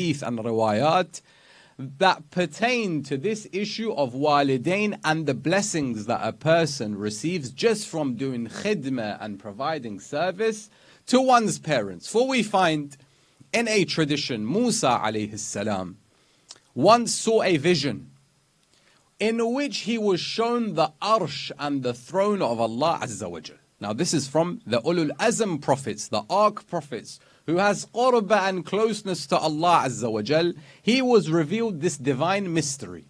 hadith and riwayat that pertain to this issue of walidain and the blessings that a person receives just from doing khidmah and providing service to one's parents. For we find in a tradition, Musa alayhi salam once saw a vision in which he was shown the arsh and the throne of Allah Azza wa Jal. Now this is from the Ulul Azm prophets, the Ark prophets, who has qurba and closeness to Allah Azza wa Jal. He was revealed this divine mystery.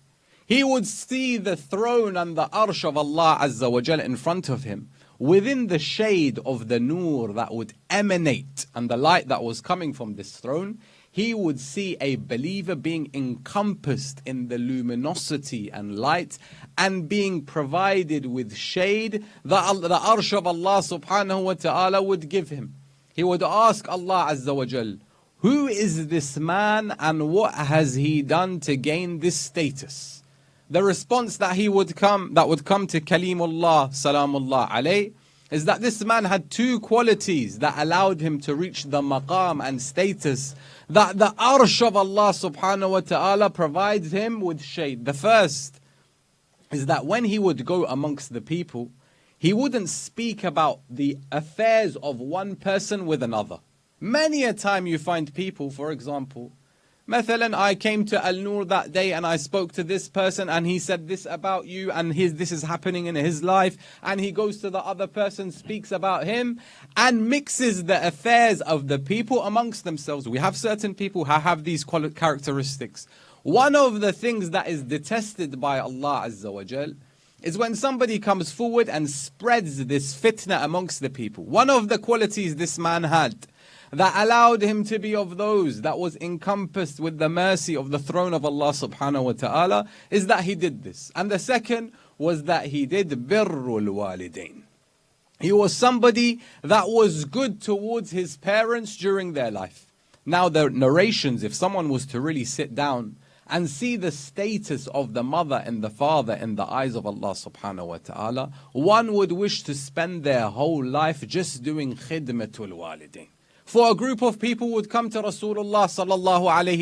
He would see the throne and the arsh of Allah Azza wa Jal in front of him, within the shade of the nur that would emanate and the light that was coming from this throne. He would see a believer being encompassed in the luminosity and light and being provided with shade that the arsh of Allah subhanahu wa ta'ala would give him. He would ask Allah Azza wa Jal, who is this man and what has he done to gain this status? The response that would come to Kalimullah Salamullah alayh is that this man had two qualities that allowed him to reach the maqam and status that the arsh of Allah subhanahu wa ta'ala provides him with shade. The first is that when he would go amongst the people, he wouldn't speak about the affairs of one person with another. Many a time you find people, for example, Mathalan, I came to Al-Nur that day and I spoke to this person and he said this about you and this is happening in his life, and he goes to the other person, speaks about him and mixes the affairs of the people amongst themselves. We have certain people who have these characteristics. One of the things that is detested by Allah Azza wa Jal is when somebody comes forward and spreads this fitna amongst the people. One of the qualities this man had that allowed him to be of those that was encompassed with the mercy of the throne of Allah subhanahu wa ta'ala is that he did this. And the second was that he did birrul walidain. He was somebody that was good towards his parents during their life. Now the narrations, if someone was to really sit down and see the status of the mother and the father in the eyes of Allah subhanahu wa ta'ala, one would wish to spend their whole life just doing khidmatul walidain. For a group of people would come to Rasulullah sallallahu alayhi